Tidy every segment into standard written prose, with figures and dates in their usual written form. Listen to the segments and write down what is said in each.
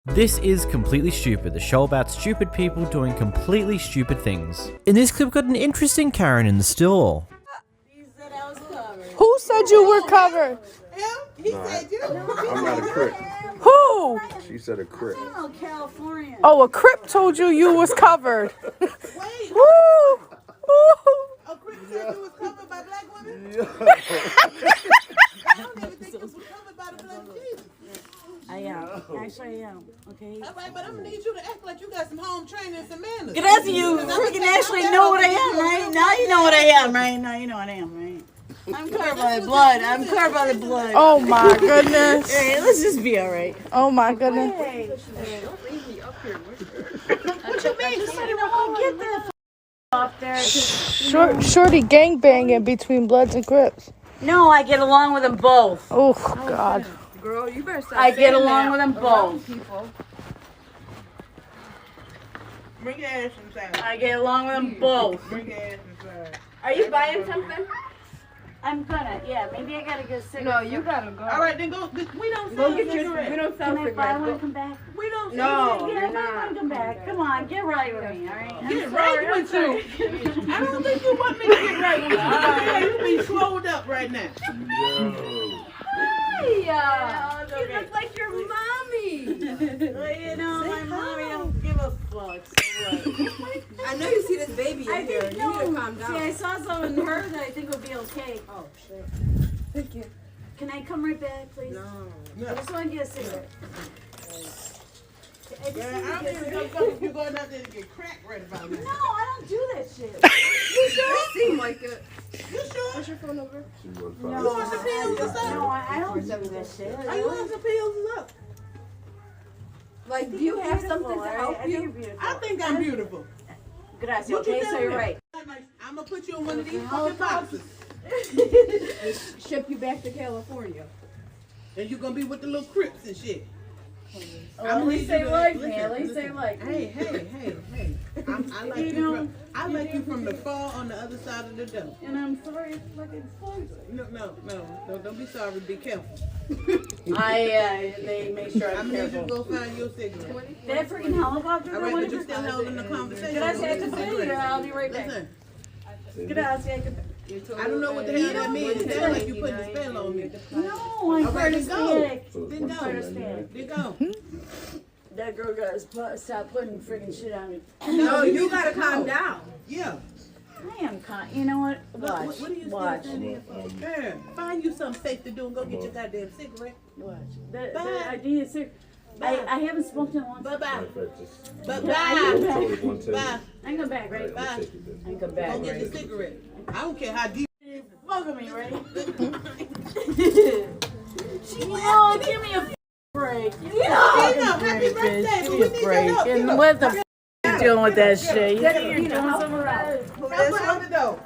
This is Completely Stupid, the show about stupid people doing completely stupid things. In this clip, we've got an interesting Karen in the store. Who said you were covered? He said you. I'm not a crip. Who? She said a crip. California. Oh, a crip told you was covered. Wait. Woo! Woo! A crip said you was covered by black women? Yeah. I don't even think you was covered by the blood of Jesus. I am. Actually, I am. Okay. All right, but I'm gonna need you to act like you got some home training and some manners. Because you freaking actually know what I am, right? Now you know what I am, right? Now you know what I am, right? I'm covered by the blood. I'm covered by the blood. Oh my goodness. Hey, let's just be alright. Oh my goodness. Hey. What you mean? Just let everyone get that off there. Shorty gangbanging between Bloods and Crips. No, I get along with them both. Oh God. Girl, you better stop. I get along with them both. People. Bring your ass inside. I get along with them both. Bring your ass inside. Are you buying something? I'm gonna, yeah, maybe I gotta get a cigarette. No, you gotta go. All right, then go. We don't Go sell get your. cigarettes. We don't sell Can I buy one and cigarettes. come back? We don't No, sell Yeah, you're I might not. come back. Come on, get right with me, all right? Get right with you. I don't think you want me to get right with you. Yeah, you be slowed up right now. Hi, you look like your mommy. Well, you know, my mommy don't give a fuck, so what? I know you see this baby I in here. think, You need to no, calm see, I down. saw something in her that I think would be okay. Oh shit. Thank you. Can I come right back, please? No. I just want to get a cigarette. I just Yeah, need to I don't get a even cigarette. know if you're going out there to get cracked right about No, now. I don't do that shit. You seem like it. You sure? What's your phone number? No, You want some pills or something? no, I don't do that shit. Are you on some pills or something? Like, do you have something to help I think you're you? beautiful. I think I'm beautiful. Gracias, What you okay, so telling you're me? right. I'm gonna put you in one of these fucking boxes. Ship you back to California. And you're gonna be with the little crips and shit. Well, at least they like me. At least they like me. Hey. I like I like you from the far on the other side of the door. And I'm sorry it's fucking poison. No, don't be sorry, be careful. They make sure I'm I'm gonna need you to careful. go find your cigarette. That freaking helicopter. All right, but you still holding the conversation. Can I say I Go can get pay your you? cigarette. I'll be right back. Listen, Gracias, I can. I don't know what the hell that means. It sounds like you putting a spell on me. No, I'm All right, then go. Hispanic. Then go. Hispanic. Then go. That girl gotta stop putting freaking shit on me. No, you gotta calm down. Yeah. I am you know what? Watch. What are you Watch. standing there for? Girl, find you something safe to do and go get your goddamn cigarette. Watch. Bye. I need a cigarette. I haven't smoked in a long time. Bye-bye. I Bye-bye. Bye. I can come back, right? Bye. I can come back, Go get right? your cigarette. I don't care how deep. Fuck with me, right? Oh, give me a break. Give me a Happy break, bitch. birthday, Give but me we a need your break. help. And what the you doing with that shit? You think you're doing something right? Help her out the door.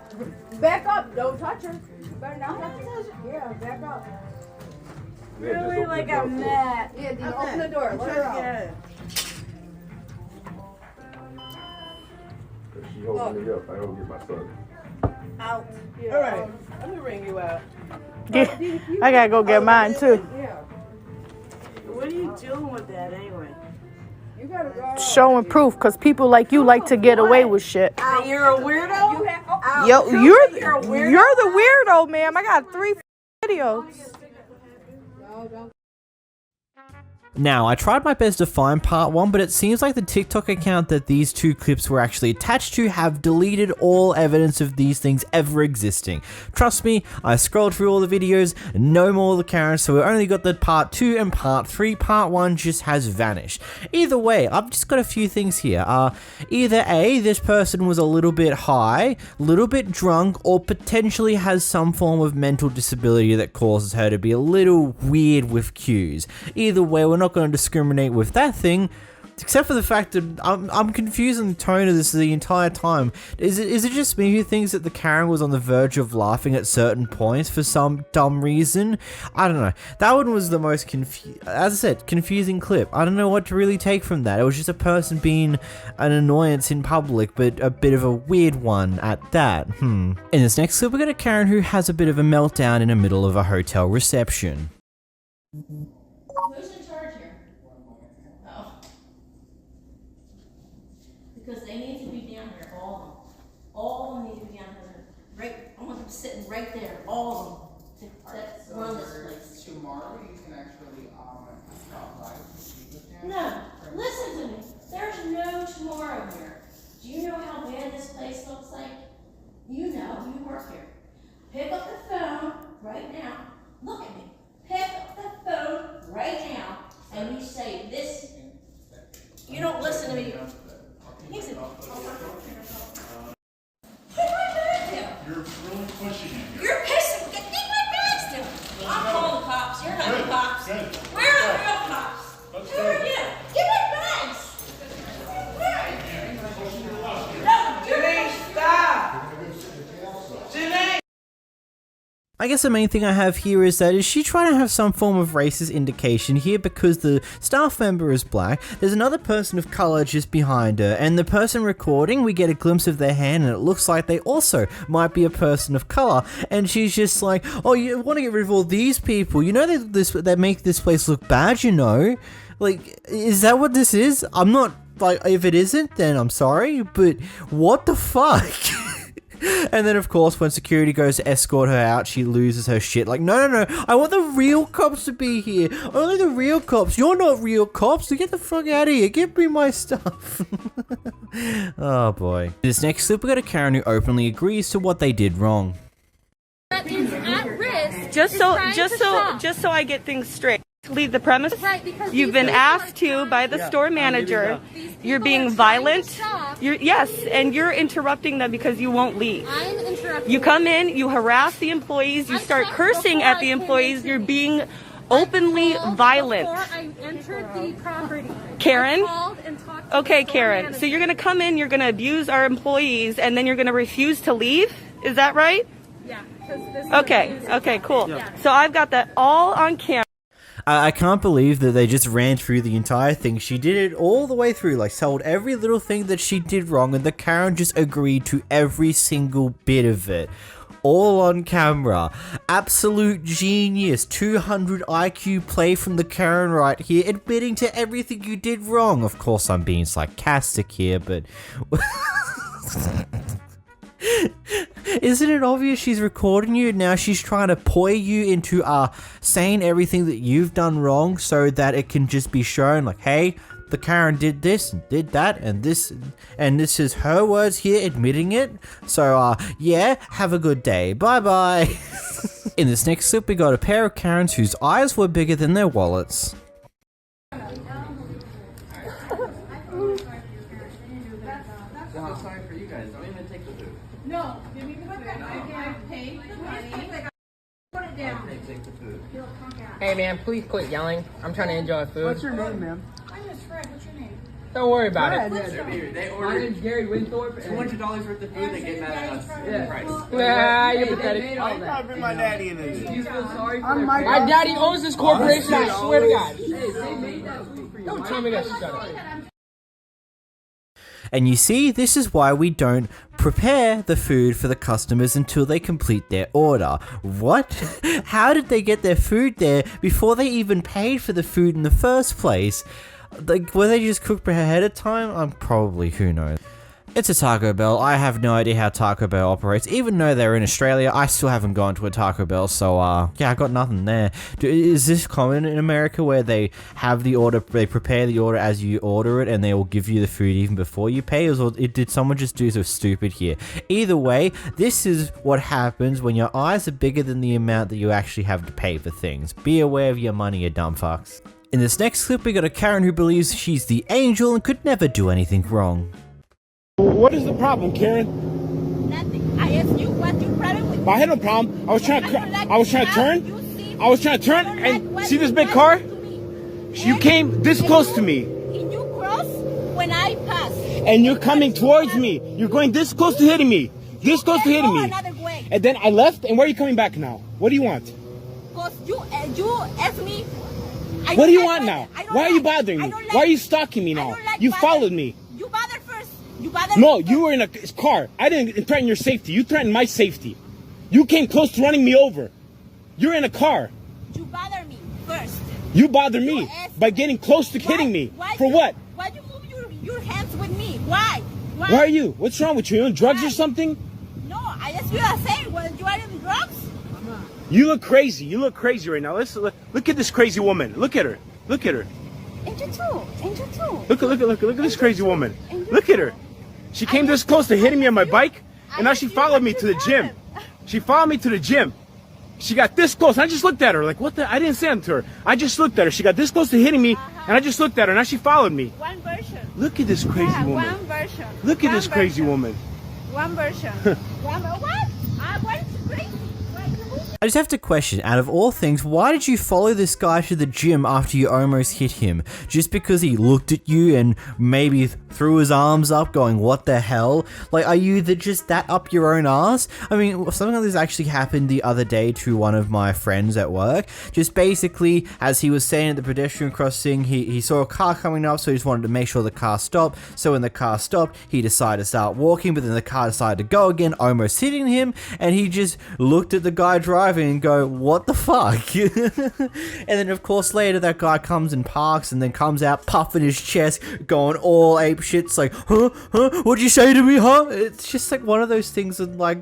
Back up. Don't touch her. You better not touch her. Yeah, back up. Really, like I'm mad. Yeah, then open the door. Let her out. Yeah. She holding me up. I don't get my son. Out. All right. Let me ring you out. I gotta go get mine too. Yeah. What are you doing with that anyway? You gotta go. Showing proof, cause people like you like to get away with shit. That you're a weirdo? You have. Yo, you're You're a weirdo? the weirdo, ma'am. I got 3 videos. No, don't. Now, I tried my best to find part 1, but it seems like the TikTok account that these two clips were actually attached to have deleted all evidence of these things ever existing. Trust me, I scrolled through all the videos, no more of the Karens, so we only got the part 2 and part 3. Part 1 just has vanished. Either way, I've just got a few things here. Either A, this person was a little bit high, a little bit drunk, or potentially has some form of mental disability that causes her to be a little weird with cues. Either way, we're not going to discriminate with that thing, except for the fact that I'm confused in the tone of this the entire time. Is it just me who thinks that the Karen was on the verge of laughing at certain points for some dumb reason? I don't know. That one was the most as I said, confusing clip. I don't know what to really take from that. It was just a person being an annoyance in public, but a bit of a weird one at that. In this next clip, we got a Karen who has a bit of a meltdown in the middle of a hotel reception. Who's in charge here? Oh. because they need to be down here, all of them. All of them need to be down here. Right, I want them sitting right there, all of them, to run this place. Tomorrow you can actually stop by and speak with him. No, listen to me. There's no tomorrow here. Do you know how bad this place looks like? You know, you work here. Pick up the phone right now. Look at me. Pick up the phone right now, and you say this. You don't listen to me. He said, put my bags down. You're really pushing it. You're pissing. Get my bags down. I'm calling the cops. You're not the cops. Good. Where are the real cops? Who are you? Give my bags. Where are you? No, Janine, stop. Janine. I guess the main thing I have here is she trying to have some form of racist indication here because the staff member is black, there's another person of colour just behind her, and the person recording, we get a glimpse of their hand and it looks like they also might be a person of colour, and she's just like, oh, you want to get rid of all these people, you know they make this place look bad, you know? Like, is that what this is? I'm not, like, if it isn't, then I'm sorry, but what the fuck? And then, of course, when security goes to escort her out, she loses her shit. Like, no, I want the real cops to be here. Only the real cops. You're not real cops, so get the fuck out of here. Give me my stuff. Oh, boy. In this next clip, we got a Karen who openly agrees to what they did wrong. That is at risk. Just so I get things straight. Leave the premise. Right, because you've been asked to by the store manager. You're being violent. And you're interrupting them because you won't leave. I'm interrupting. You come in, you harass the employees, you start cursing at the employees. You're being openly violent. Before I entered the property, Karen. I called and talked to Okay, the store Karen. manager. So you're gonna come in, you're gonna abuse our employees, and then you're gonna refuse to leave. Is that right? Yeah. This is Okay, cool. Yeah. So I've got that all on camera. I can't believe that they just ran through the entire thing. She did it all the way through, like told every little thing that she did wrong, and the Karen just agreed to every single bit of it. All on camera. Absolute genius. 200 IQ play from the Karen right here, admitting to everything you did wrong. Of course, I'm being sarcastic here, but... Isn't it obvious she's recording you? Now she's trying to poi you into saying everything that you've done wrong so that it can just be shown like, hey, the Karen did this and did that and this is her words here admitting it. So yeah, have a good day. Bye bye. In this next clip we got a pair of Karens whose eyes were bigger than their wallets. Sorry for you guys. Don't even take the food. No, give me the food. I paid the money. Put it down. Take the food. Hey man, please quit yelling. I'm trying to enjoy food. What's your name, ma'am? My name is Fred. What's your name? Don't worry about it. They My ordered name's Gary Winthorpe. $200 worth of food. They get mad at us. Yeah. Price. Nah, you're pathetic. I'm trying to bring my daddy in this. You feel sorry for I'm my daddy owns this corporation, I swear to God. Hey, they made that food for you. Don't tell me that shut up. And you see, this is why we don't prepare the food for the customers until they complete their order. What? How did they get their food there before they even paid for the food in the first place? Like, were they just cooked ahead of time? Probably, who knows. It's a Taco Bell. I have no idea how Taco Bell operates. Even though they're in Australia, I still haven't gone to a Taco Bell, so yeah, I got nothing there. Is this common in America where they have the order, they prepare the order as you order it, and they will give you the food even before you pay, or did someone just do so stupid here? Either way, this is what happens when your eyes are bigger than the amount that you actually have to pay for things. Be aware of your money, you dumb fucks. In this next clip, we got a Karen who believes she's the angel and could never do anything wrong. What is the problem, Karen? Nothing. I asked you what your problem with. I had no problem. I was trying to turn and see this big car? You came this close to me. Can you cross when I pass? And you're coming towards me. You're going this close to hitting me. This close to hitting me. And then I left, and where are you coming back now? What do you want? Because you asked me. What do you want now? Why are you bothering me? Why are you stalking me now? You followed me. You bothered first. You bothered No, you were in a car. I didn't threaten your safety. You threatened my safety. You came close to running me over. You're in a car. You bother me first. You bother me by getting close to hitting me. For what? Why you move your hands with me? Why? Why are you? What's wrong with you? You on drugs or something? No, I just feel the same. When you are in drugs? You look crazy. You look crazy right now. Look at this crazy woman. Look at her. Look at her. Angel too. Angel too. Look at this crazy woman. Look at her. She came this close to hitting me on my bike, and now she followed me to the gym. She followed me to the gym. She got this close, and I just looked at her like, what the? I didn't say anything to her. I just looked at her. She got this close to hitting me, and I just looked at her, and now she followed me. One version. Look at this crazy woman. One version. Look at this crazy woman. One version. What? What is crazy? I just have to question, out of all things, why did you follow this guy to the gym after you almost hit him? Just because he looked at you and maybe threw his arms up going, what the hell? Like, are you just that up your own ass? I mean, something like this actually happened the other day to one of my friends at work. Just basically, as he was standing at the pedestrian crossing, he saw a car coming up, so he just wanted to make sure the car stopped. So when the car stopped, he decided to start walking, but then the car decided to go again, almost hitting him, and he just looked at the guy driving and go, what the fuck? And then of course later that guy comes and parks and then comes out puffing his chest, going all ape shit. It's like, huh? What'd you say to me, huh? It's just like one of those things that, like,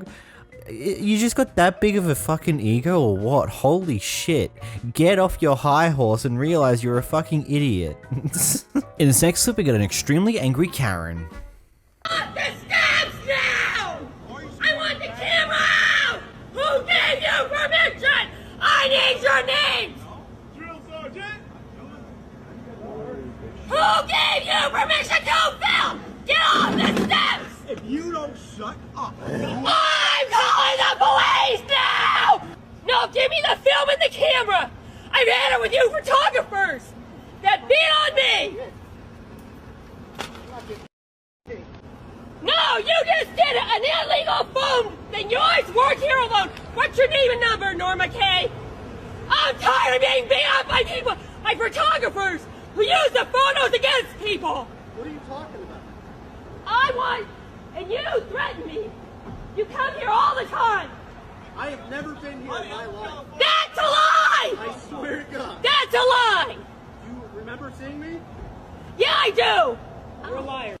you just got that big of a fucking ego or what? Holy shit. Get off your high horse and realize you're a fucking idiot. In this next clip we got an extremely angry Karen. The steps now! I want the camera out! Who gave you permission? I need your names! Drill Sergeant! Who gave you permission to film? Get off the steps! If you don't shut up. I'm calling the police now! No, give me the film and the camera! I've had it with you photographers! That beat on me! No, you just did it! An illegal phone! Then yours work here alone! What's your name and number, Norma Kay? I'm tired of being beat up by people, by photographers who use the photos against people! What are you talking about? I want, and you threaten me! You come here all the time! I have never been here in my life. That's a lie! I swear to God. That's a lie! You remember seeing me? Yeah, I do! You're a liar.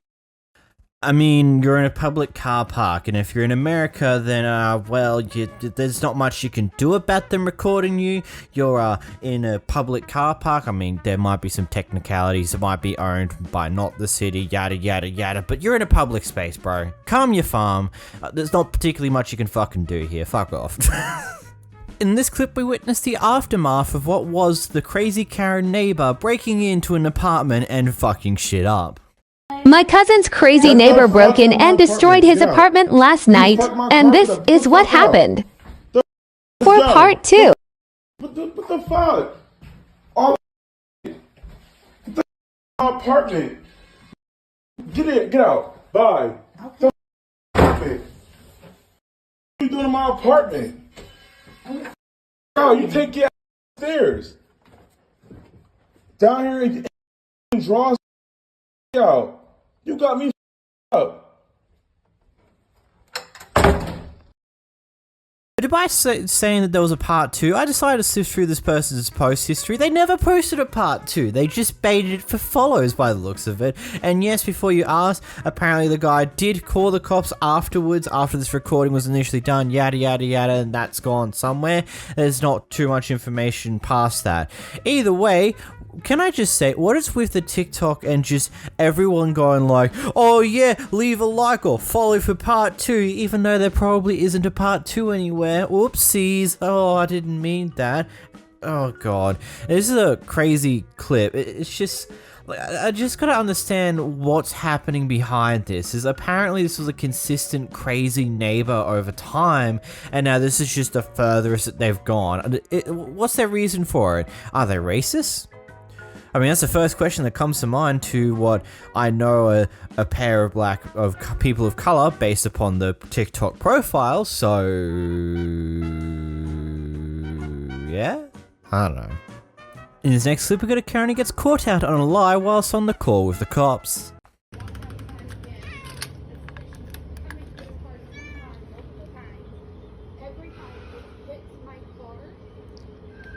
I mean, you're in a public car park, and if you're in America, then, well, there's not much you can do about them recording you. You're, in a public car park. I mean, there might be some technicalities. It might be owned by not the city, yada, yada, yada, but you're in a public space, bro. Calm your farm. There's not particularly much you can fucking do here. Fuck off. In this clip, we witnessed the aftermath of what was the crazy Karen neighbor breaking into an apartment and fucking shit up. My cousin's crazy neighbor broke in and destroyed his apartment last night, and this is what happened. For part 2. What the fuck? All the apartment. Get out. Bye. What are you doing in my apartment? Oh, you take your upstairs. Down here and draw out. You got me up. But by saying that there was a part 2, I decided to sift through this person's post history. They never posted a part 2. They just baited it for follows by the looks of it. And yes, before you ask, apparently the guy did call the cops afterwards, after this recording was initially done, yada yada yada, and that's gone somewhere. There's not too much information past that. Either way, can I just say, what is with the TikTok and just everyone going like, oh yeah, leave a like or follow for part 2, even though there probably isn't a part 2 anywhere. Whoopsies. Oh, I didn't mean that. Oh god. This is a crazy clip. It's just, I just gotta understand what's happening behind this. Is apparently this was a consistent crazy neighbor over time, and now this is just the furthest that they've gone. What's their reason for it? Are they racist? I mean, that's the first question that comes to mind to what I know a pair of people of color based upon the TikTok profile, so yeah? I don't know. In this next clip, we got a Karen who gets caught out on a lie whilst on the call with the cops.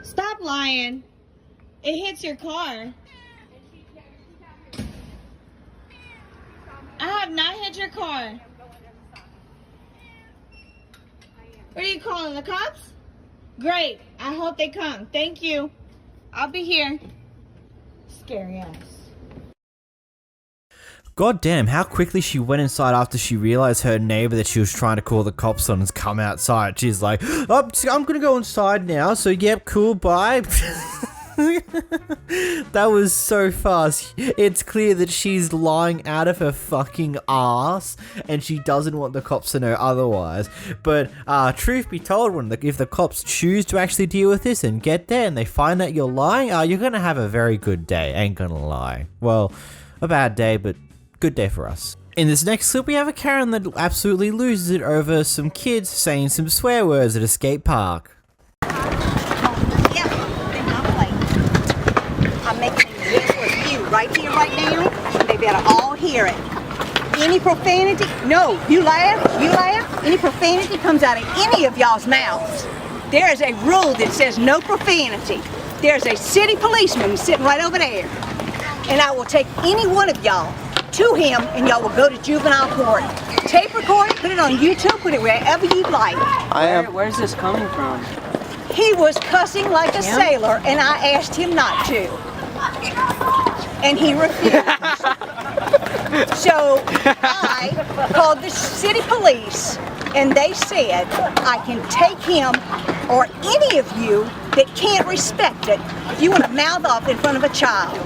Stop lying. It hits your car. have not hit your car. What are you calling, the cops? Great. I hope they come. Thank you. I'll be here. Scary ass. God damn, how quickly she went inside after she realized her neighbor that she was trying to call the cops on has come outside. She's like, oh, I'm gonna go inside now, so yep, cool, bye. That was so fast. It's clear that she's lying out of her fucking ass and she doesn't want the cops to know otherwise. But truth be told, if the cops choose to actually deal with this and get there and they find out you're lying, you're gonna have a very good day, ain't gonna lie. Well, a bad day, but good day for us. In this next clip, we have a Karen that absolutely loses it over some kids saying some swear words at a skate park. I'm making a deal with you right here, right now. They better all hear it. Any profanity, no, you laugh, any profanity comes out of any of y'all's mouths. There is a rule that says no profanity. There's a city policeman sitting right over there. And I will take any one of y'all to him and y'all will go to juvenile court. Tape record it, put it on YouTube, put it wherever you'd like. Where's this coming from? He was cussing like a sailor and I asked him not to. And he refused. So I called the city police and they said I can take him or any of you that can't respect it if you want to mouth off in front of a child.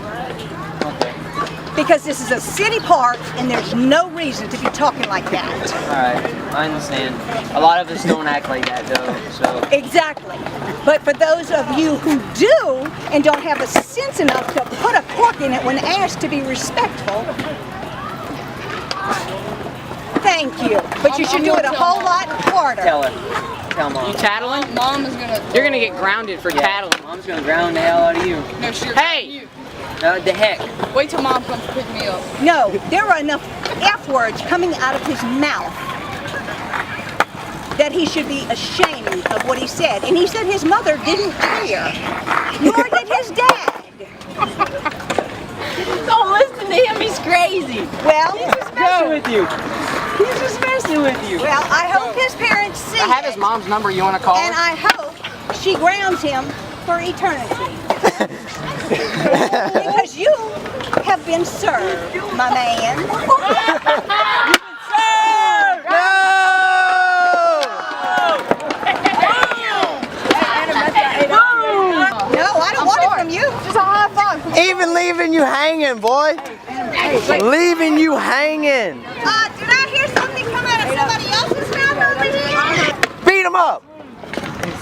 Because this is a city park and there's no reason to be talking like that. Alright, I understand. A lot of us don't act like that though, so. Exactly. But for those of you who do and don't have the sense enough to put a cork in it when asked to be respectful, thank you. But you should do it a whole lot harder. Tell her. Tell Mom. You tattling? Mom is gonna. You're gonna get grounded for tattling. Mom's gonna ground the hell out of you. No, sure. Hey! The heck? Wait till Mom comes to pick me up. No, there are enough F words coming out of his mouth that he should be ashamed of what he said. And he said his mother didn't care, nor did his dad. Don't listen to him, he's crazy. Well, he's just messing with you. He's just messing with you. Well, I hope his parents see I have his mom's number. You want to call her? and I hope she grounds him for eternity. Because you have been served, my man. You've been served! No! No, I don't want it from you. Just a high five. Even leaving you hanging, boy. Leaving you hanging. Did I hear something come out of somebody else's mouth over here? Beat him up.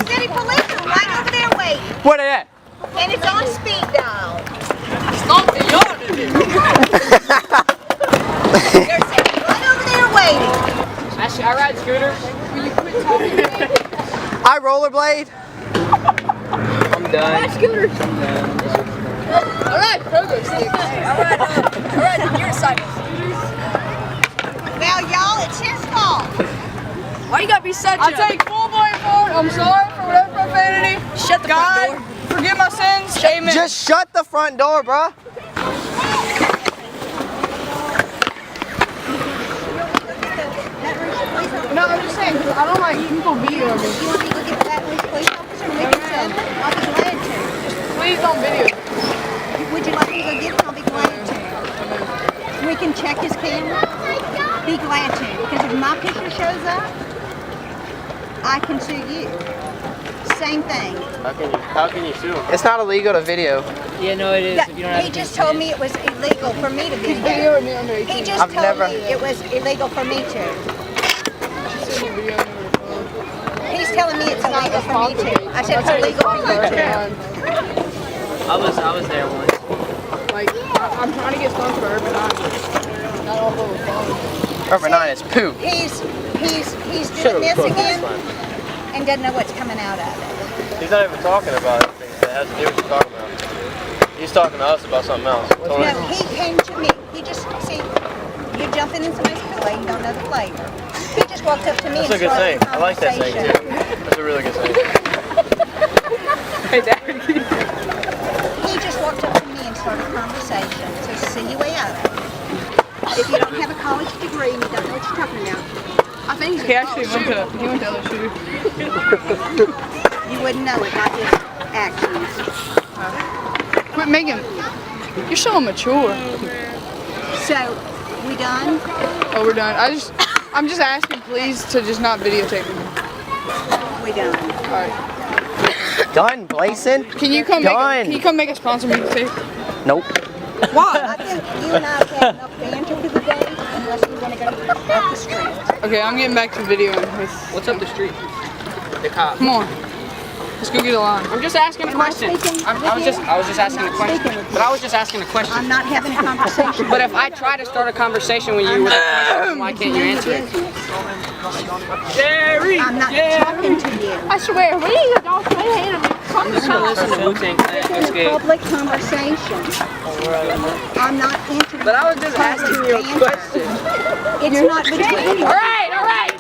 City police are right over there waiting. What are that? And it's on speed dial. They're sitting right over there waiting. Actually, I ride scooters. Will you quit talking to me? I rollerblade. I'm done. I ride scooters. I'm done. I ride pogo sticks. I ride unicycles. Well, y'all, it's his fault. Why you gotta be such I take full blame for it. I'm sorry for whatever profanity. Shut the front door. Forgive my sins. Amen. Just shut the front door, bruh. No, I'm just saying, because I don't like people beating on me. You want me to go get the Baton Rouge police officer and make it so? I'll be glad to. Please don't video. Would you like me to go get him? I'll be glad to. We can check his camera. Be glad to. Because if my picture shows up, I can sue you. Same thing. How can you sue? It's not illegal to video. Yeah, no, it is. If you don't have He just told me it was illegal for me to video. He just told me it was illegal for me to. He's telling me it's illegal for me to. I said it's illegal for you to. I was there once. Like, I'm trying to get stoned for Urban 9. Not all over phone. Urban 9 is poop. He's doing this again and doesn't know what's coming out of it. He's not even talking about anything that has to do with what you're talking about. He's talking to us about something else. No, he came to me. He just, see, you're jumping in somebody's Kool-Aid and don't know the flavor. He just walked up to me That's a and good started thing. a I like that thing too. That's a really good thing. He just walked up to me and started a conversation. So see your way out of it. If you don't have a college degree and you don't know what you're talking about. I think he actually went to LSU. You wouldn't know it by his actions. Quit making. You're so immature. So, we done? Oh, we're done. I'm just asking, please, to just not videotape me. We done. All right. Done, Blason. Can you come? Can you come make a sponsor meeting today? Nope. Why? I think you and I have had enough banter for the day, unless we want to go up the street. Okay, I'm getting back to videoing with. What's up the street? The cop. Come on. Let's go get a line. I'm just asking a question. I was just asking a question. But I was just asking a question. I'm not having a conversation. But if I try to start a conversation with you with a question, why can't you answer it? Jerry! I'm not talking to you. I swear, we don't play hate I'm just gonna listen to Wu-Tang Clan. It's a public conversation. I'm not interested. But I was just asking you a question. It's not between you. All right.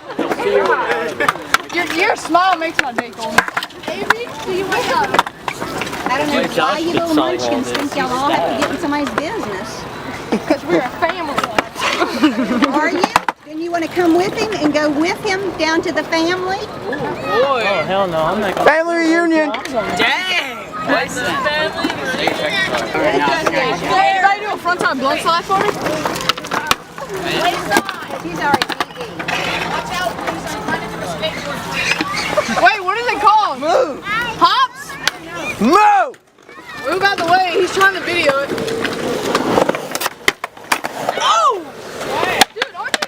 Your smile makes my day go. Avery, do you wake up? I don't know why you little munchkins think y'all all have to get in somebody's business. Because we're a family. Are you? Then you want to come with him and go with him down to the family? Oh, boy. Oh, hell no. I'm not going. Family reunion. Dang. What's the family reunion? Anybody do a front time blunt slide for me? He's already eating. Watch out, please. I'm running to the skateboard. Wait, what is it called? Move. Hops? Move. Move out the way. He's trying to video it. Oh! Dude, aren't you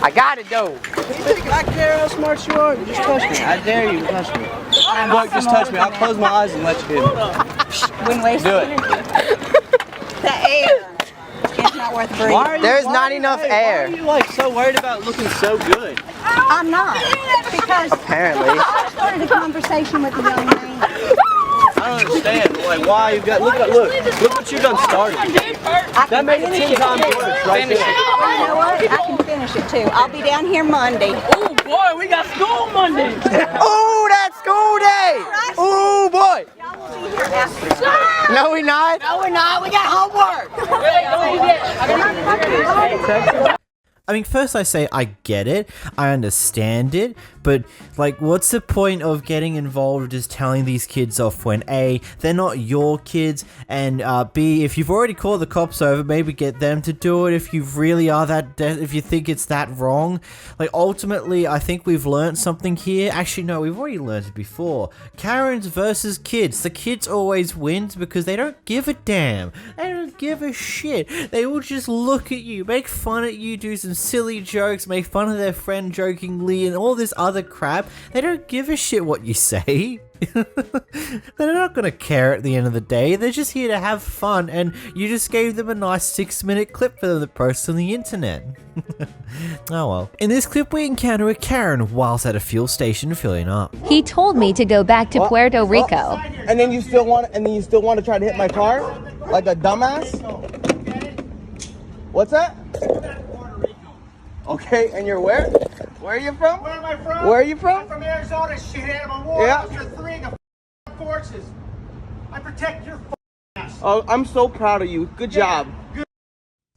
I got it though. I care how smart you are. Just touch me. I dare you to touch me. Look, just touch me. I'll close my eyes and let you hit me. Wouldn't waste Do it. the air. It's not worth breathing. There's not enough air. Why are you like so worried about looking so good? I'm not. Because Apparently. I started a conversation with the young man. I don't understand. Like, why you got? Look what you done started. That made it 10 times worse right there. You know what? I can finish it too. I'll be down here Monday. Oh, boy, we got school Monday. Oh, that's school day. Oh, boy. Y'all will be here after. No, we not. No, we're not. We got homework. I mean, first I say I get it, I understand it, but like, what's the point of getting involved just telling these kids off when A, they're not your kids, and B, if you've already called the cops over, maybe get them to do it if you really are if you think it's that wrong. Like, ultimately, I think we've learned something here. Actually, no, we've already learned it before. Karens versus kids. The kids always wins because they don't give a damn. They don't give a shit. They will just look at you, make fun at you, do some silly jokes, make fun of their friend jokingly, and all this other crap. They don't give a shit what you say. They're not gonna care at the end of the day. They're just here to have fun, and you just gave them a nice 6-minute clip for them to post on the internet. Oh well. In this clip we encounter a Karen whilst at a fuel station filling up. He told me to go back to Puerto Rico. And then you still want to try to hit my car like a dumbass? What's that? Okay, and you're where? Where are you from? Where am I from? Where are you from? I'm from Arizona, shithead. I'm a war Yeah. officer 3 of the forces. I protect your ass. Oh, I'm so proud of you. Good job.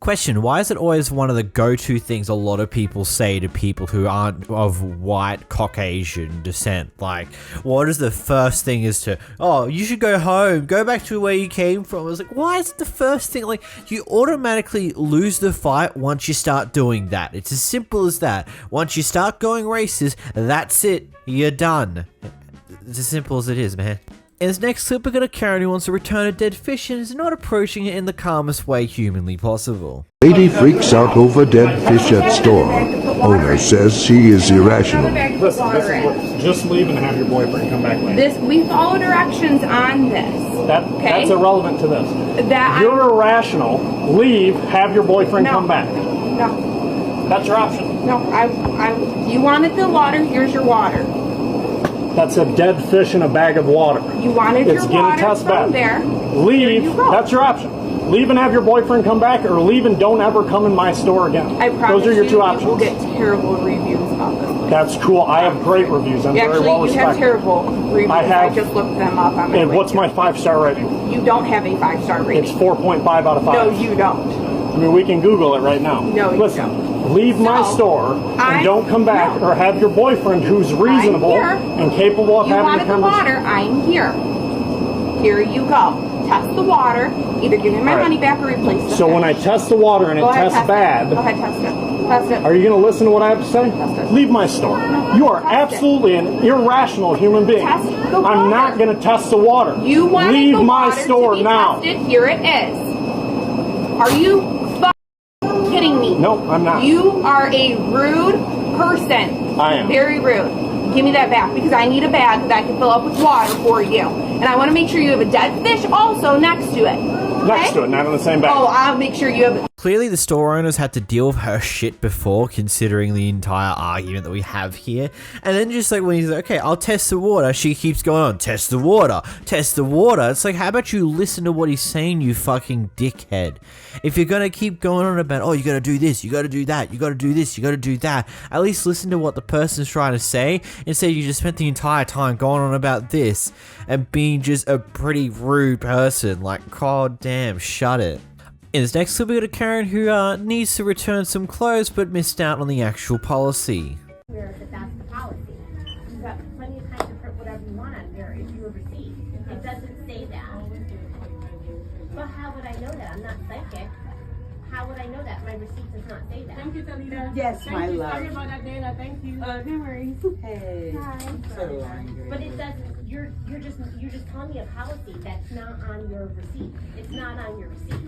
Question, why is it always one of the go-to things a lot of people say to people who aren't of white Caucasian descent? Like, what is the first thing is to, oh, you should go home, go back to where you came from. I was like, why is it the first thing? Like, you automatically lose the fight once you start doing that. It's as simple as that. Once you start going racist, that's it. You're done. It's as simple as it is, man. In this next clip, we got a Karen who wants to return a dead fish and is not approaching it in the calmest way humanly possible. Lady freaks out over dead fish at store. Owner says she is irrational. Listen, just leave and have your boyfriend come back later. We follow directions on this. That's irrelevant to this. You're irrational. Leave, have your boyfriend come back. No. That's your option. No, you wanted the water, here's your water. That's a dead fish in a bag of water. You wanted your water from there. Leave, that's your option. Leave and have your boyfriend come back, or leave and don't ever come in my store again. I promise Those are your two options. You will get terrible reviews about this place. That's cool. I have great reviews. I'm very well respected. You have terrible reviews. I just looked them up on my And what's my 5-star rating? You don't have a 5-star rating. It's 4.5 out of 5. No, you don't. I mean, we can Google it right now. No, listen, you don't. Leave my store and don't come back, or have your boyfriend who's reasonable and capable of having a conversation. You wanted the water. I'm here. Here you go. Test the water. Either give me my money back or replace it. So when I test the water and it tests bad, go ahead, test it. Test it. Are you going to listen to what I have to say? Leave my store. You are absolutely an irrational human being. I'm not going to test the water. You wanted Leave the my water store to be now. tested. Here it is. Are you kidding me? No, I'm not. You are a rude person. I am. Very rude. Give me that back, because I need a bag that I can fill up with water for you. And I want to make sure you have a dead fish also next to it. Okay? Next to it, not in the same bag. Oh, I'll make sure you have it. Clearly the store owners had to deal with her shit before, considering the entire argument that we have here. And then just like when he's like, okay, I'll test the water, she keeps going on, test the water, test the water. It's like, how about you listen to what he's saying, you fucking dickhead? If you're gonna keep going on about, oh, you gotta do this, you gotta do that, you gotta do this, you gotta do that, at least listen to what the person's trying to say, instead you just spent the entire time going on about this and being just a pretty rude person. Like, god damn, shut it. In this next clip, we got a Karen who needs to return some clothes but missed out on the actual policy. That's the policy. You've got plenty of time to put whatever you want on there if you have received. It doesn't say that. But how would I know that? I'm not psychic. How would I know that? My receipt does not say that. Thank you, Talita. Yes, my love. Sorry about that, Dana. Thank you. No worries. Hey. Hi. So angry. But it doesn't. You're just telling me a policy that's not on your receipt. It's not on your receipt.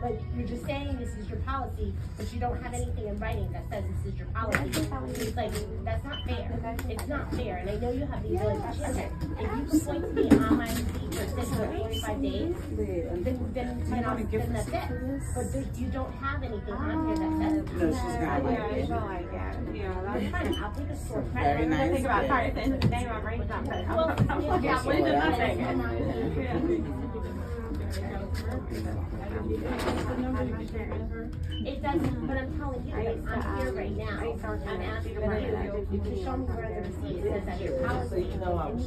Like, you're just saying this is your policy, but you don't have anything in writing that says this is your policy. It's like, that's not fair. It's not fair. And I know you have the ability to change it. If you can point to me on my receipt for this for 45 days, then that's it. But you don't have anything on here that says that. No, she's not like it. Yeah, that's fine. I'll take a store credit. Very nice. Think about it. At the end of the day, I'm right now. Well, yeah, what is it nothing? It doesn't, but I'm telling you, like, I'm here right now. I'm asking you to show me where the receipt says that your policy, and you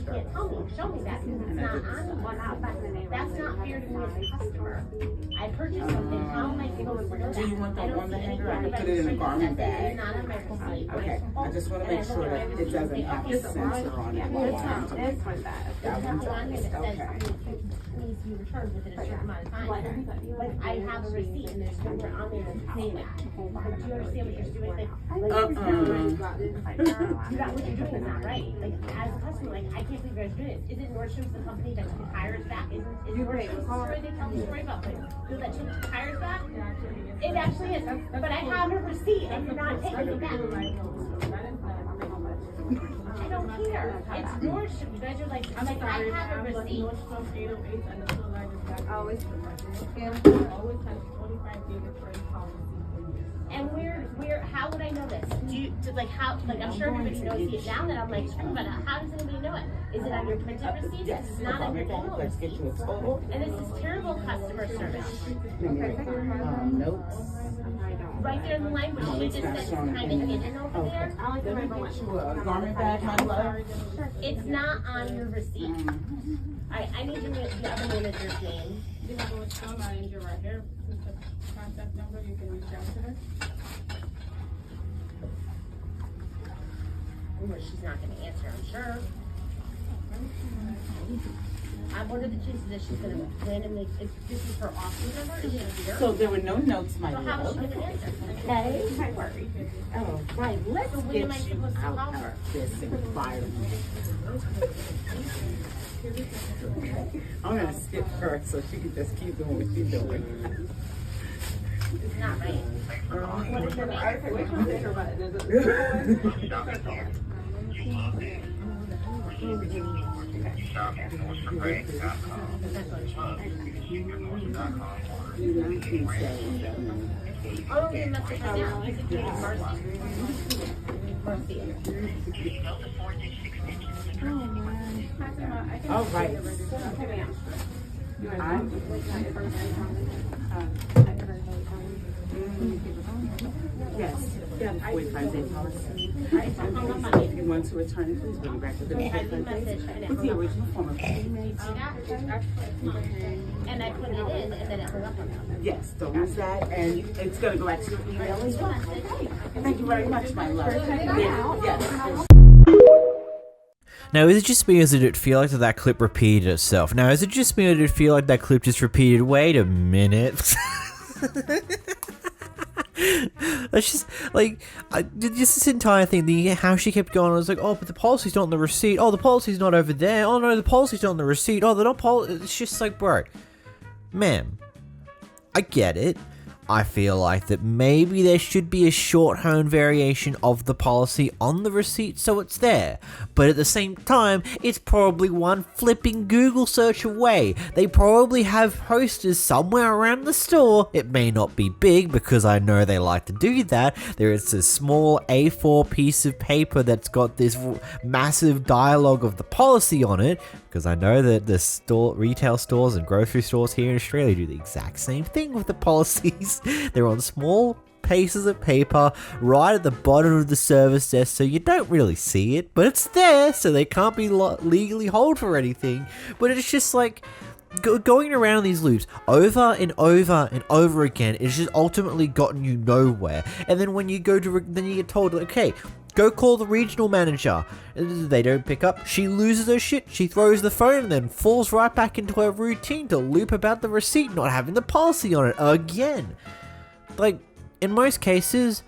can't tell me. Show me that, because it's not on me. That's not fair to me as a customer. I purchased something. How am I supposed to know that? Do you want that one hanger? I can put it in a garment bag. Okay, I just want to make sure that it doesn't have a sensor on it. It's like that. That one's on here that says needs to be returned within a certain amount of time. Like, I have a receipt and there's nowhere on there that's saying that. But do you understand what you're doing? What you're doing is not right. Like, as a customer, like, I can't believe you guys are doing this. Is it Nordstrom's the company that took the tires back? Is Nordstrom's the story they tell the story about? Like, that took the tires back? It actually is. But I have a receipt and you're not taking it back. I don't care. It's Nordstrom. You guys are like, I have a receipt. Nordstrom 808 and the full largest bag. Always has 25 days return policy. And how would I know this? I'm sure everybody knows it now that I'm like, screw about it. How does anybody know it? Is it on your printed receipt? Yes. This is not on your dental receipt. And this is terrible customer service. Notes. Right there in the language, she just said it's kind of hidden over there. I like the garment bag, my love. It's not on your receipt. Alright, I need the other manager's name. You have a manager right here. Contact number, you can reach out to her. Well, she's not going to answer, I'm sure. What are the chances that she's going to randomly, if this is her office number, is it here? So there were no notes, my love. So how is she going to answer? Okay. Don't worry. Oh, right. Let's so when get am I you supposed to out call of her? this environment. I'm going to skip her so she can just keep doing what she's doing. It's not right. What is your name? Which one's her button? Is it I'll give a message right now. You can do it, Mercy. All right. Yes. Yeah, 45-day policy. If you want to return it, please bring it back within 45 days with the original form of payment. And I put it in, and then it hung up on me. Yes, don't lose that, and it's going to go back to your email as well. Thank you very much, my love. Yes. Now, is it just me or does it feel like that clip repeated itself? Now, is it just me or did it feel like that clip just repeated, wait a minute? That's just, like, just this entire thing, how she kept going, I was like, oh, but the policy's not on the receipt, oh, the policy's not over there, oh no, the policy's not on the receipt, oh, they're not it's just like, bro, ma'am, I get it. I feel like that maybe there should be a shorthand variation of the policy on the receipt so it's there. But at the same time, it's probably one flipping Google search away. They probably have posters somewhere around the store. It may not be big because I know they like to do that. There is a small A4 piece of paper that's got this massive dialogue of the policy on it. Because I know that the retail stores and grocery stores here in Australia do the exact same thing with the policies. They're on small pieces of paper right at the bottom of the service desk, so you don't really see it, but it's there, so they can't be legally held for anything. But it's just like going around these loops over and over and over again. It's just ultimately gotten you nowhere. And then when you go to, then you get told, okay, go call the regional manager. They don't pick up. She loses her shit. She throws the phone and then falls right back into her routine to loop about the receipt not having the policy on it again. Like, in most cases,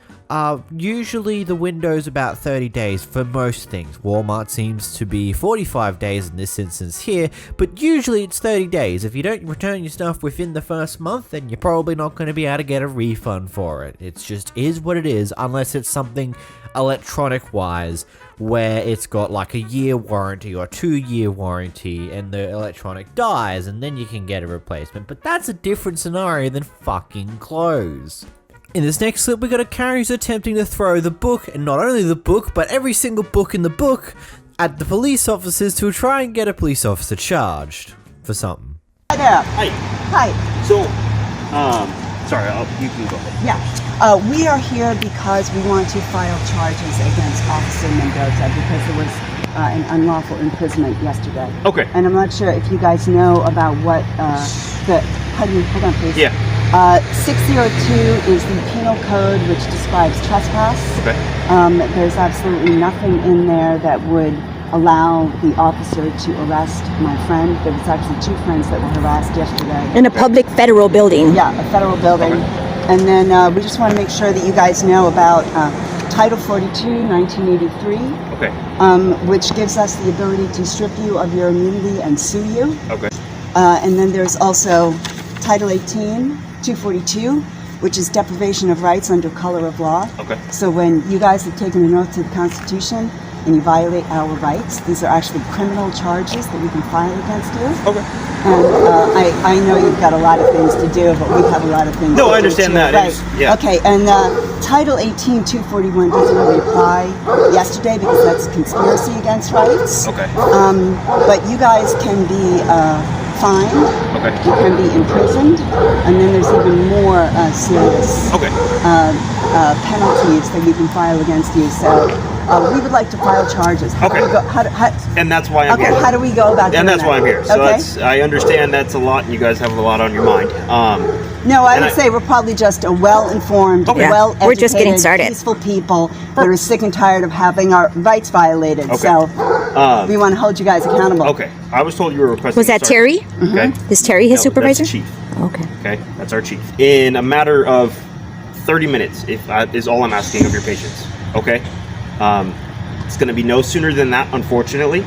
usually the window's about 30 days for most things. Walmart seems to be 45 days in this instance here, but usually it's 30 days. If you don't return your stuff within the first month, then you're probably not going to be able to get a refund for it. It just is what it is, unless it's something electronic wise where it's got like a year warranty or 2-year warranty and the electronic dies and then you can get a replacement. But that's a different scenario than fucking clothes. In this next clip, we got a Karen who's attempting to throw the book, and not only the book, but every single book in the book, at the police officers to try and get a police officer charged for something. Hi there. Hi. Hi. So, sorry, you can go ahead. Yeah. We are here because we want to file charges against Officer Mendoza because there was an unlawful imprisonment yesterday. Okay. And I'm not sure if you guys know about what hold on please. Yeah. 602 is the penal code which describes trespass. Okay. There's absolutely nothing in there that would allow the officer to arrest my friend. There was actually 2 friends that were harassed yesterday. In a public federal building. Yeah, a federal building. Okay. And then we just want to make sure that you guys know about Title 42, 1983, okay. Which gives us the ability to strip you of your immunity and sue you. Okay. And then there's also Title 18, 242, which is deprivation of rights under color of law. Okay. So when you guys have taken an oath to the Constitution and you violate our rights, these are actually criminal charges that we can file against you. Okay. And I know you've got a lot of things to do, but we have a lot of things to do. No, I understand that. Right. Yeah. Okay, and Title 18, 241 doesn't really apply yesterday because that's conspiracy against rights. Okay. But you guys can be fined, okay. You can be imprisoned, and then there's even more serious penalties that you can file against you. So we would like to file charges. How do we go, and that's why I'm here. Okay, how do we go about doing that? And that's why I'm here. So okay. I understand that's a lot, and you guys have a lot on your mind. No, I would say we're probably just a well-informed, well-educated, we're just getting started. Peaceful people that are sick and tired of having our rights violated. Okay. So we want to hold you guys accountable. Okay. I was told you were requesting. Was that Terry? Okay. Is Terry his supervisor? That's the chief. Okay. Okay. That's our chief. In a matter of 30 minutes, is all I'm asking of your patience. Okay. It's going to be no sooner than that, unfortunately.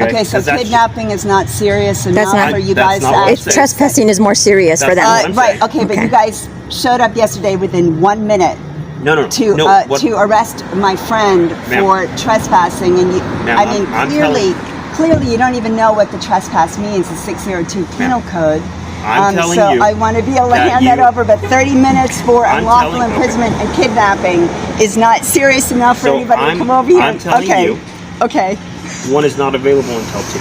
Okay, so kidnapping is not serious enough for you guys. Trespassing is more serious for them. Right. Okay, but you guys showed up yesterday within 1 minute. To arrest my friend for trespassing, and you. I mean, clearly, you don't even know what the trespass means. The 602 penal code. I'm telling so you. I want to be able to hand that over, but 30 minutes for unlawful imprisonment and kidnapping is not serious enough for anybody to come over here. I'm telling you. Okay. One is not available until 2.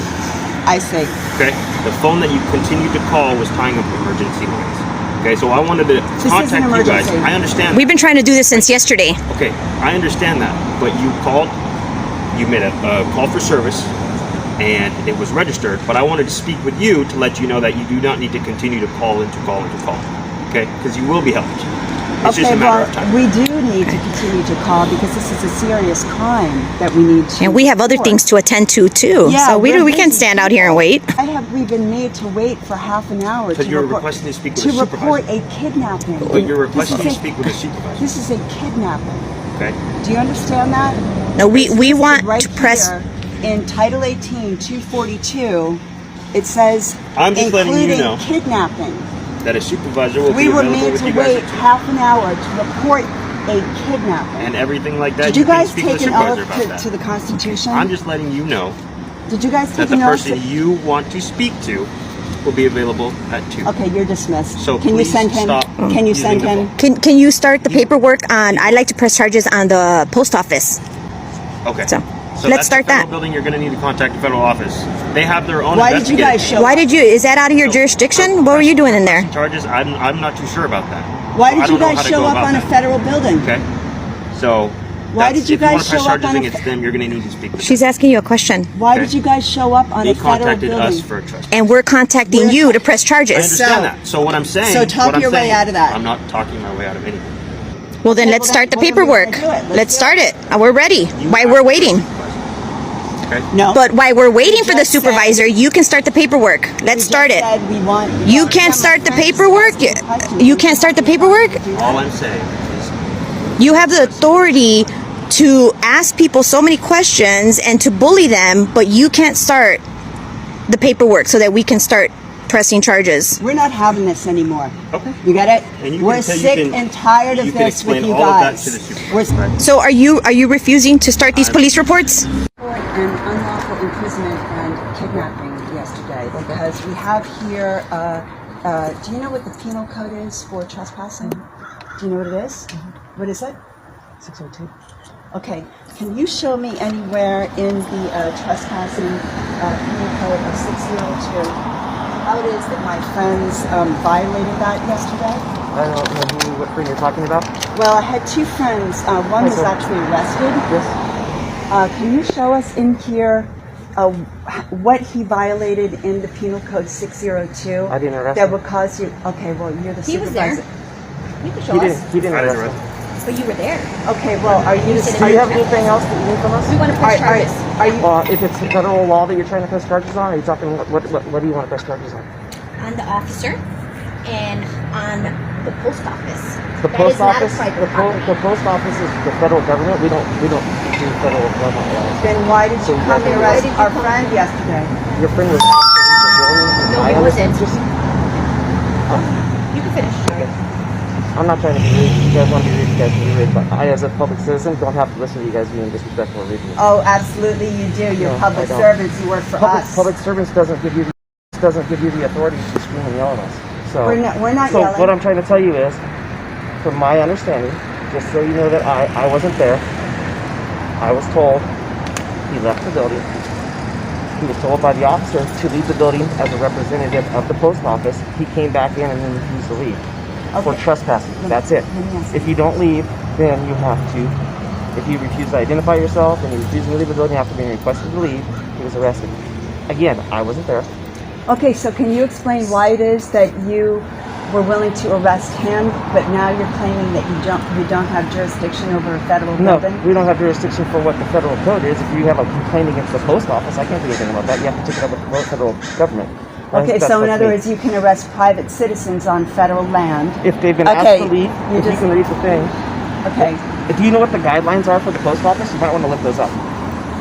I see. Okay? The phone that you continued to call was tying up emergency lines. Okay, so I wanted to contact you guys. I understand. We've been trying to do this since yesterday. Okay, I understand that, but you called, you made a call for service, and it was registered, but I wanted to speak with you to let you know that you do not need to continue to call and to call and to call, okay? Because you will be helped. It's just a matter of time. We do need to continue to call because this is a serious crime that we need to And we have other things to attend to too. Yeah, so we we're can't busy stand out here and wait. Why have we been made to wait for half an hour Because you're requesting to speak with a supervisor. report a kidnapping? But you're requesting to speak with a supervisor. This is a kidnapping. Okay. Do you understand that? No, we want right to press. Here in Title 18, 242, it says I'm just letting you know kidnapping. That a supervisor will be We were available made with to you guys wait half an hour to report a kidnapping. and everything like that. Did you can guys speak with take a an supervisor oath about that. to the Constitution? I'm just letting you know Did you guys that take the an oath? person you want to speak to will be available at 2. Okay, you're dismissed. So can you please send him? stop Can you send using the him? Can you start the paperwork on? I'd like to press charges on the post office. Okay. So that's let's start the federal that. building. You're going to need to contact the federal office. They have their own. Why did you guys show? Why did you? Is that out of your jurisdiction? What were you doing in there? Charges? I'm not too sure about that. Why So I did you don't know guys how to show go up about on a that. federal building? Okay. So. Why did you if you want guys to press show up charges on a? against them, you're going to need to speak with She's asking you a question. Why Okay. did you guys show up on They a federal contacted building? us for a trust. And we're contacting you to press I charges. understand that. So what I'm saying. So talk what I'm your way saying, out of that. I'm not talking my way out of anything. Well, then let's start the paperwork. Let's start it. We're ready. While we're waiting. Okay. No. But while we're waiting for the supervisor, you can start the paperwork. Let's start it. You can't start the paperwork. You can't start the paperwork. All I'm saying is. You have the authority to ask people so many questions and to bully them, but you can't start the paperwork so that we can start pressing charges. We're not having this anymore. Okay. You get it? And you We're can tell- you sick can- and tired you of can this with explain you all of that guys. to the supervisor. We're So are you refusing to start these police reports? an unlawful imprisonment and kidnapping yesterday because we have here. Do you know what the penal code is for trespassing? Do you know what it is? What is it? 602. Okay. Can you show me anywhere in the trespassing penal code of 602 how it is that my friends violated that yesterday? I don't know what friend you're talking about. Well, I had two friends. One was actually arrested. Yes. Can you show us in here what he violated in the penal code 602? I didn't arrest that him. would cause you. Okay, well, you're the He was there. supervisor. You can show He us. didn't. He didn't arrest him. But you were there. Okay, well, are you? Do you have anything else that you need from us? We want to press charges. Are you? If it's federal law that you're trying to press charges on, are you talking? What do you want to press charges on? On the officer and on the post office. The That post is not a office. private The property. post office is the federal government. We don't do federal government laws. Then why did you So come you and guys- arrest our friend yesterday? Your friend was actually in the building. No, I he wasn't. understand. You can finish. I'm not trying to be rude. You guys want to be rude, you guys can be rude. But I, as a public citizen, don't have to listen to you guys being disrespectful or rude. Oh, absolutely, you do. You're No, public I don't. servants. You work for us. Public servants doesn't give you the authority to scream and yell at us. So We're not so yelling. what I'm trying to tell you is, from my understanding, just so you know that I wasn't there. I was told he left the building. He was told by the officer to leave the building as a representative of the post office. He came back in and then refused to leave for trespassing. That's it. If you don't leave, then you have to. If you refuse to identify yourself and you refuse to leave the building after being requested to leave, he was arrested. Again, I wasn't there. Okay, so can you explain why it is that you were willing to arrest him, but now you're claiming that you don't have jurisdiction over a federal No, building? we don't have jurisdiction for what the federal code is. If you have a complaint against the post office, I can't do anything about that. You have to take it up with the federal government. Okay, That's so in up other to me. words, you can arrest private citizens on federal land. If they've been Okay, asked to leave, you if you just- can read the thing. Okay. If you know what the guidelines are for the post office, you might want to look those up.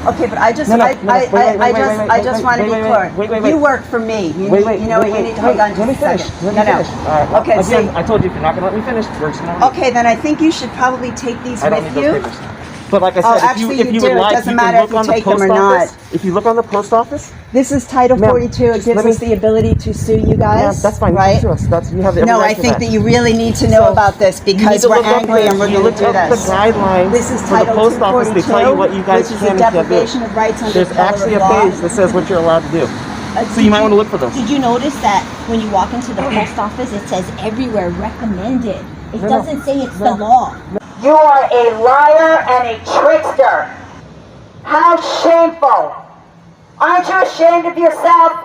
Okay, but I just No, no, I no, wait, I just want to be clear. wait. You work for me. You know what? You need to hold on just let me a finish. second. Let me No. finish. All right, well, Okay, so again, I told you if you're not going to let me finish, we're just going to okay, then I think you should probably take these I don't with need you. those papers. But like I said, Oh, if actually, you you would do. It like, doesn't you matter can if look you on the take them post or office. not. If you look on the post office, This is Title Ma'am, 42. It just gives let me- us the ability to sue you yeah, guys. that's fine. right? You can sue us. That's, you have every No, right I to think that you really need to know So, about this you need because to we're look up angry and we're you going look to do up this. the guidelines This is for the Title post office. They tell you what you guys which is can the and can't do. deprivation of rights under There's the color actually of a law. page that says what you're allowed to do. So you might want to look for those. Did you notice that when you walk into the post office, it says everywhere recommended? It doesn't say it's the law. You are a liar and a trickster. How shameful. Aren't you ashamed of yourself?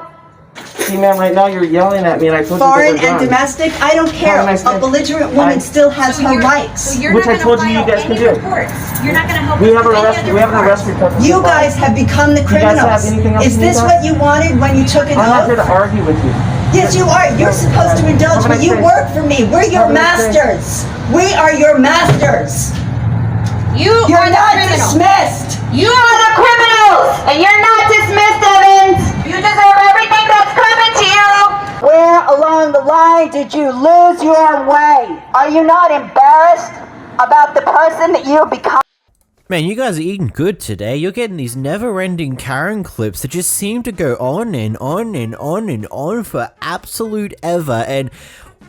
See, ma'am, right now you're yelling at me, and I told Foreign you that and domestic, I don't care. A belligerent woman still has her rights. Which I told you guys can do. You're not gonna help We have an arrest report. You guys have become the You guys have criminals. anything else Is you need this done? what you wanted when you took an I'm not here oath? to argue with you. Yes, you are. You're supposed to indulge me. You work for me. We're your masters. We are your masters. You're not dismissed. You are the criminals, and you're not dismissed, Evans. You deserve everything that's coming to you. Where along the line did you lose your way? Are you not embarrassed about the person that you have become? Man, you guys are eating good today. You're getting these never-ending Karen clips that just seem to go on and on and on and on for absolute ever. And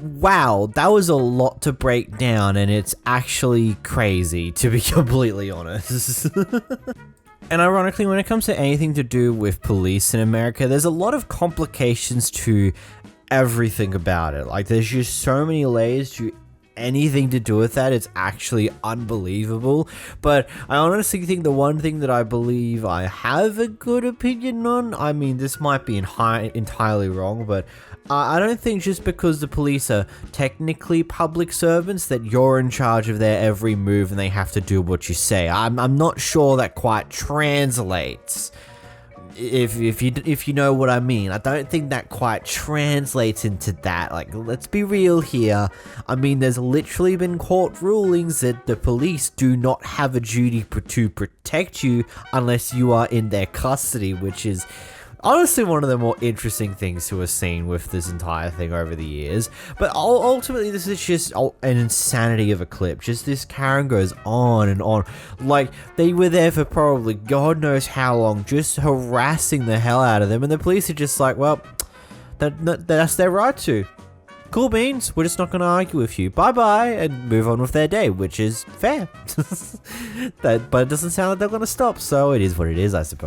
wow, that was a lot to break down, and it's actually crazy, to be completely honest. And ironically, when it comes to anything to do with police in America, there's a lot of complications to everything about it. Like, there's just so many layers to anything to do with that. It's actually unbelievable. But I honestly think the one thing that I believe I have a good opinion on, I mean, this might be entirely wrong, but I don't think just because the police are technically public servants that you're in charge of their every move and they have to do what you say. I'm not sure that quite translates. If you know what I mean. I don't think that quite translates into that. Like, let's be real here. I mean, there's literally been court rulings that the police do not have a duty to protect you unless you are in their custody, which is honestly one of the more interesting things to have seen with this entire thing over the years. But ultimately, this is just an insanity of a clip. Just this Karen goes on and on. Like, they were there for probably God knows how long, just harassing the hell out of them. And the police are just like, well, that's their right to. Cool beans, we're just not going to argue with you. Bye-bye, and move on with their day, which is fair. But it doesn't sound like they're going to stop, so it is what it is, I suppose.